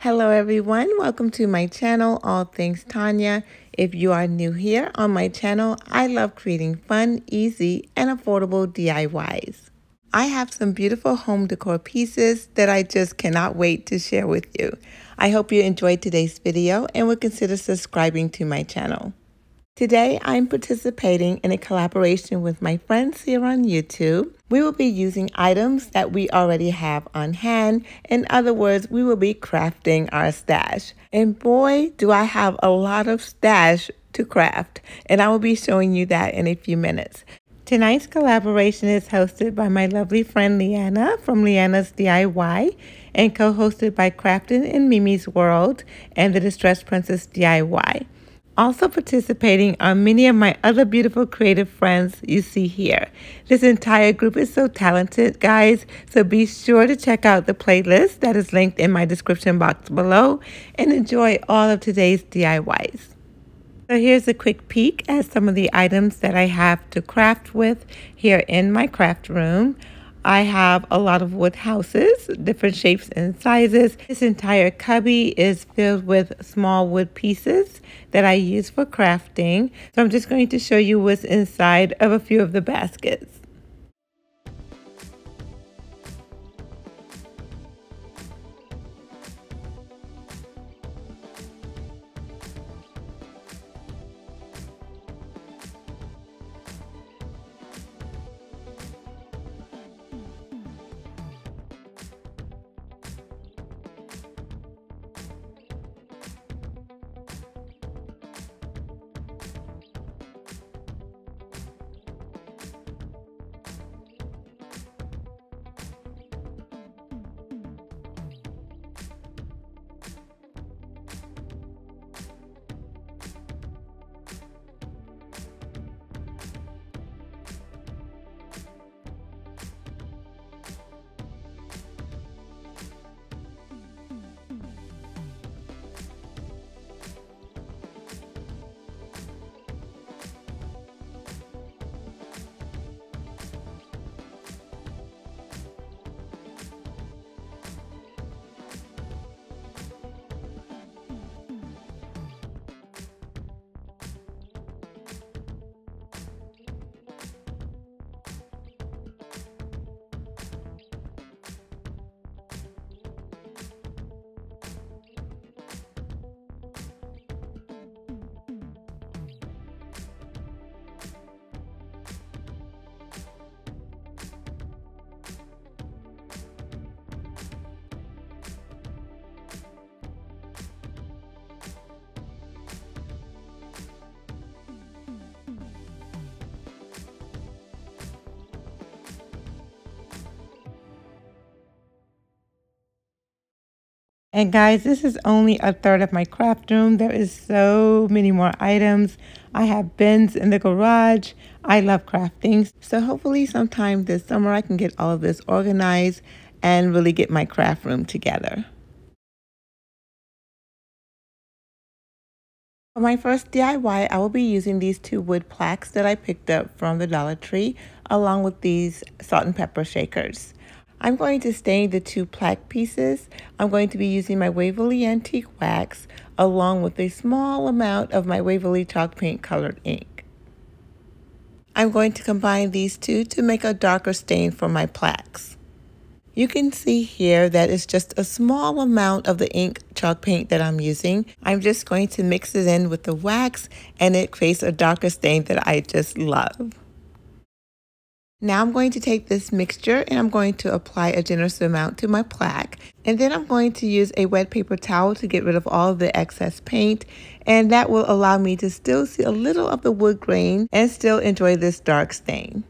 Hello everyone, welcome to my channel, All Things Tonya. If you are new here on my channel, I love creating fun, easy, and affordable DIYs. I have some beautiful home decor pieces that I just cannot wait to share with you. I hope you enjoyed today's video and will consider subscribing to my channel. Today, I'm participating in a collaboration with my friends here on YouTube. We will be using items that we already have on hand. In other words, we will be crafting our stash. And boy, do I have a lot of stash to craft. And I will be showing you that in a few minutes. Tonight's collaboration is hosted by my lovely friend Liyana from Liyana's DIY and co-hosted by Craftin' in Mimi's World and the Distressed Princess DIY. Also participating are many of my other beautiful creative friends you see here. This entire group is so talented, guys, so be sure to check out the playlist that is linked in my description box below and enjoy all of today's DIYs. So here's a quick peek at some of the items that I have to craft with here in my craft room. I have a lot of wood houses, different shapes and sizes. This entire cubby is filled with small wood pieces that I use for crafting. So I'm just going to show you what's inside of a few of the baskets. And guys, this is only a third of my craft room. There is so many more items. I have bins in the garage. I love crafting. So hopefully sometime this summer I can get all of this organized and really get my craft room together. For my first DIY, I will be using these two wood plaques that I picked up from the Dollar Tree, along with these salt and pepper shakers. I'm going to stain the two plaque pieces. I'm going to be using my Waverly antique wax, along with a small amount of my Waverly chalk paint colored ink. I'm going to combine these two to make a darker stain for my plaques. You can see here that it's just a small amount of the ink chalk paint that I'm using. I'm just going to mix it in with the wax and it creates a darker stain that I just love. Now I'm going to take this mixture and I'm going to apply a generous amount to my plaque. And then I'm going to use a wet paper towel to get rid of all of the excess paint. And that will allow me to still see a little of the wood grain and still enjoy this dark stain.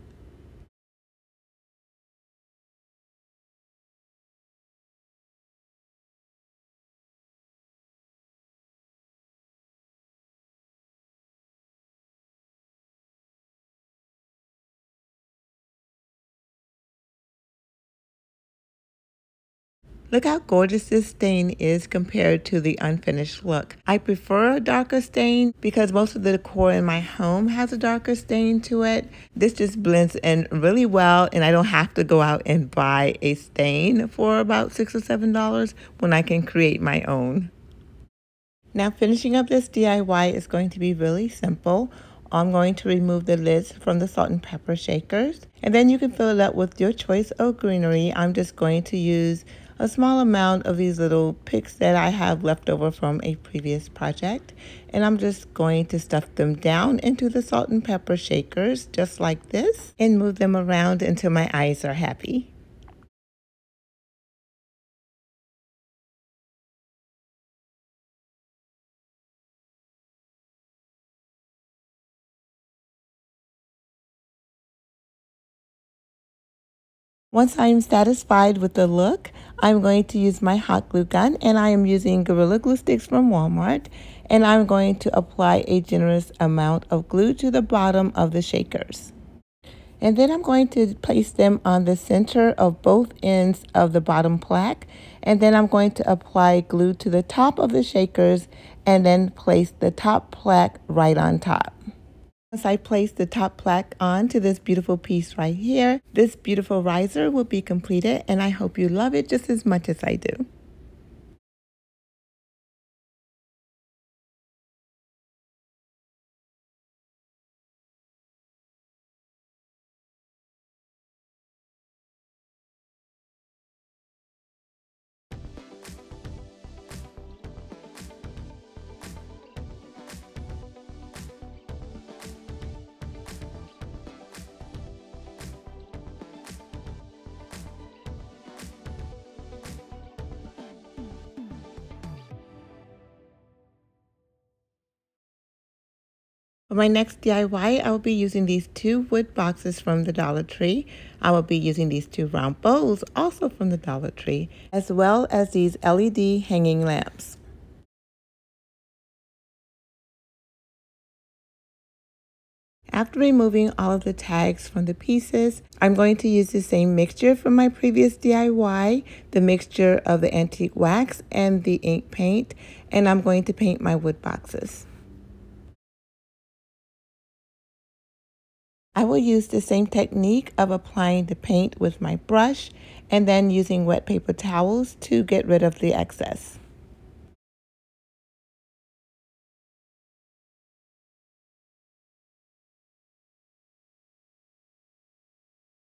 Look how gorgeous this stain is compared to the unfinished look. I prefer a darker stain because most of the decor in my home has a darker stain to it. This just blends in really well, and I don't have to go out and buy a stain for about $6 or $7 when I can create my own. Now finishing up this DIY is going to be really simple. I'm going to remove the lids from the salt and pepper shakers, and then you can fill it up with your choice of greenery. I'm just going to use a small amount of these little picks that I have left over from a previous project, and I'm just going to stuff them down into the salt and pepper shakers just like this and move them around until my eyes are happy. Once I am satisfied with the look, I'm going to use my hot glue gun, and I am using Gorilla Glue Sticks from Walmart, and I'm going to apply a generous amount of glue to the bottom of the shakers. And then I'm going to place them on the center of both ends of the bottom plaque, and then I'm going to apply glue to the top of the shakers and then place the top plaque right on top. Once I place the top plaque onto this beautiful piece right here, this beautiful riser will be completed, and I hope you love it just as much as I do. For my next DIY, I will be using these two wood boxes from the Dollar Tree. I will be using these two round bowls, also from the Dollar Tree, as well as these LED hanging lamps. After removing all of the tags from the pieces, I'm going to use the same mixture from my previous DIY, the mixture of the antique wax and the ink paint, and I'm going to paint my wood boxes. I will use the same technique of applying the paint with my brush and then using wet paper towels to get rid of the excess.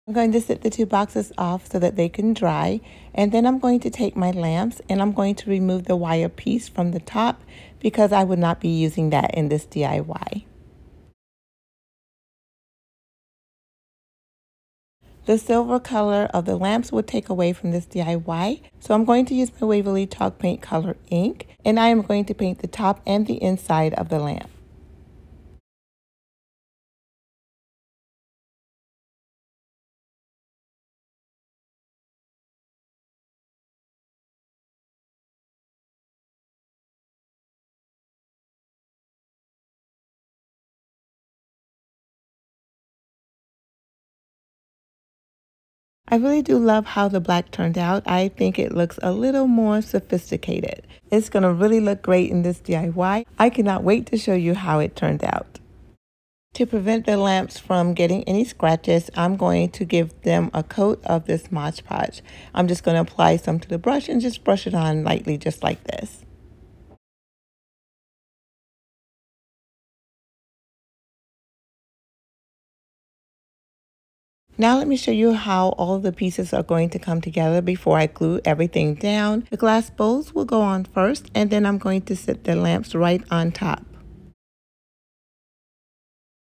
I'm going to sit the two boxes off so that they can dry, and then I'm going to take my lamps and I'm going to remove the wire piece from the top because I would not be using that in this DIY. The silver color of the lamps would take away from this DIY, so I'm going to use my Waverly Chalk Paint Color ink, and I am going to paint the top and the inside of the lamp. I really do love how the black turned out. I think it looks a little more sophisticated. It's going to really look great in this DIY. I cannot wait to show you how it turned out. To prevent the lamps from getting any scratches, I'm going to give them a coat of this Mod Podge. I'm just going to apply some to the brush and just brush it on lightly just like this. Now let me show you how all of the pieces are going to come together before I glue everything down. The glass bowls will go on first, and then I'm going to sit the lamps right on top.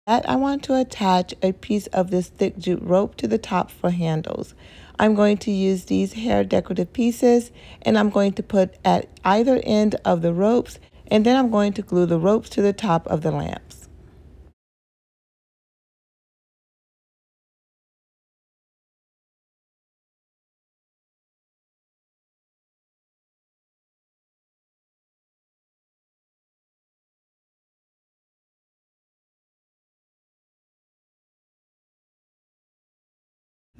I want to attach a piece of this thick jute rope to the top for handles. I'm going to use these hair decorative pieces, and I'm going to put at either end of the ropes, and then I'm going to glue the ropes to the top of the lamps.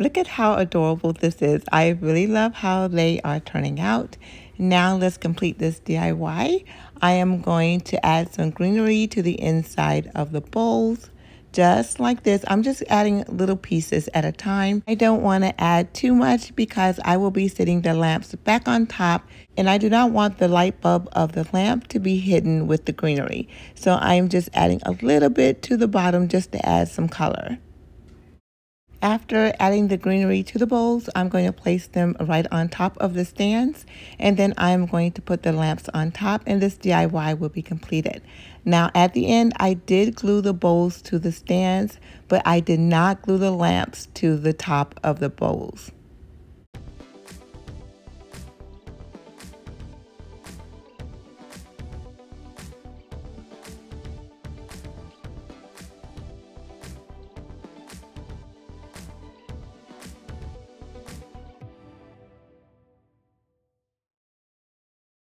Look at how adorable this is. I really love how they are turning out. Now let's complete this DIY. I am going to add some greenery to the inside of the bowls. Just like this. I'm just adding little pieces at a time. I don't want to add too much because I will be setting the lamps back on top, and I do not want the light bulb of the lamp to be hidden with the greenery. So I'm just adding a little bit to the bottom just to add some color. After adding the greenery to the bowls, I'm going to place them right on top of the stands, and then I'm going to put the lamps on top, and this DIY will be completed. Now at the end, I did glue the bowls to the stands, but I did not glue the lamps to the top of the bowls.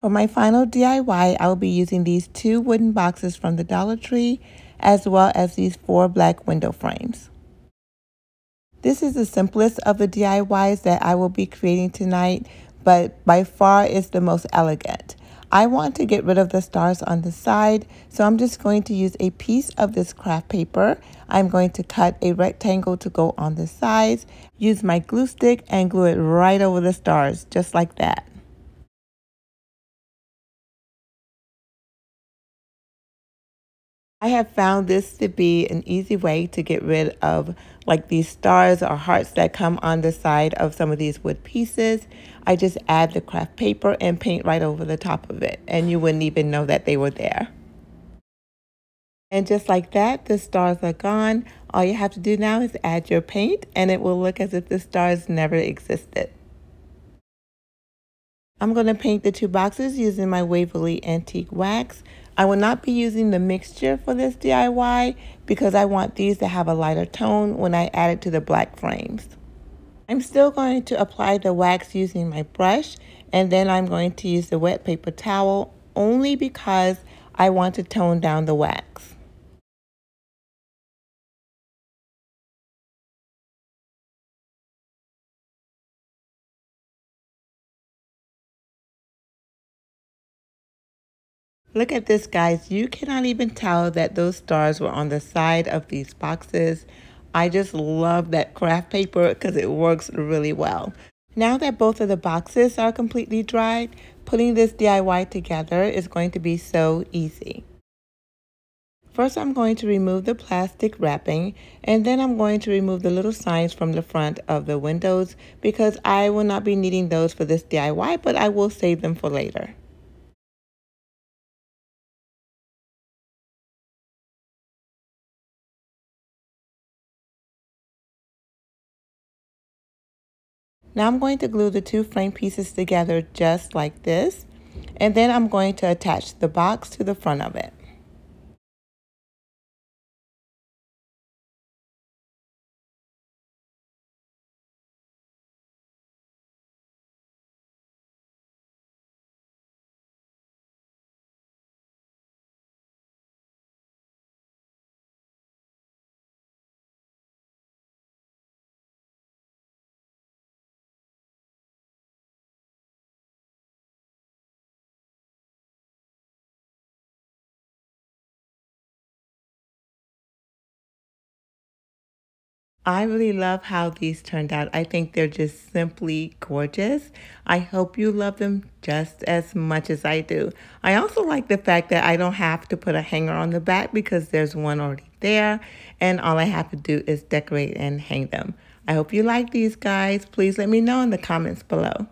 For my final DIY, I will be using these 2 wooden boxes from the Dollar Tree, as well as these 4 black window frames. This is the simplest of the DIYs that I will be creating tonight, but by far is the most elegant. I want to get rid of the stars on the side, so I'm just going to use a piece of this craft paper. I'm going to cut a rectangle to go on the sides, use my glue stick, and glue it right over the stars, just like that. I have found this to be an easy way to get rid of like these stars or hearts that come on the side of some of these wood pieces. I just add the craft paper and paint right over the top of it, and you wouldn't even know that they were there. And just like that, the stars are gone. All you have to do now is add your paint, and it will look as if the stars never existed. I'm going to paint the 2 boxes using my Waverly antique wax. I will not be using the mixture for this DIY because I want these to have a lighter tone when I add it to the black frames. I'm still going to apply the wax using my brush, and then I'm going to use the wet paper towel only because I want to tone down the wax. Look at this, guys. You cannot even tell that those stars were on the side of these boxes. I just love that craft paper because it works really well. Now that both of the boxes are completely dried, putting this DIY together is going to be so easy. First, I'm going to remove the plastic wrapping, and then I'm going to remove the little signs from the front of the windows because I will not be needing those for this DIY, but I will save them for later. Now I'm going to glue the 2 frame pieces together just like this, and then I'm going to attach the box to the front of it. I really love how these turned out. I think they're just simply gorgeous. I hope you love them just as much as I do. I also like the fact that I don't have to put a hanger on the back because there's one already there, and all I have to do is decorate and hang them. I hope you like these, guys. Please let me know in the comments below.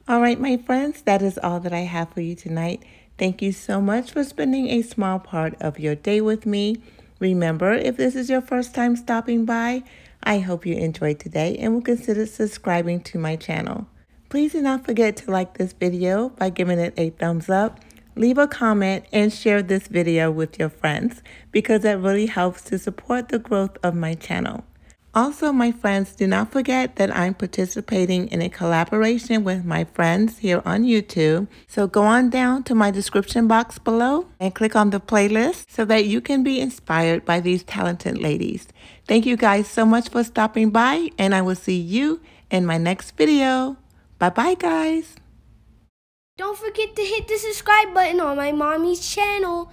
All right, my friends, that is all that I have for you tonight. Thank you so much for spending a small part of your day with me. Remember, if this is your first time stopping by, I hope you enjoyed today and will consider subscribing to my channel. Please do not forget to like this video by giving it a thumbs up. leave a comment and share this video with your friends because that really helps to support the growth of my channel. Also, my friends, do not forget that I'm participating in a collaboration with my friends here on YouTube. So go on down to my description box below and click on the playlist so that you can be inspired by these talented ladies. Thank you guys so much for stopping by, and I will see you in my next video. Bye-bye, guys. Don't forget to hit the subscribe button on my mommy's channel.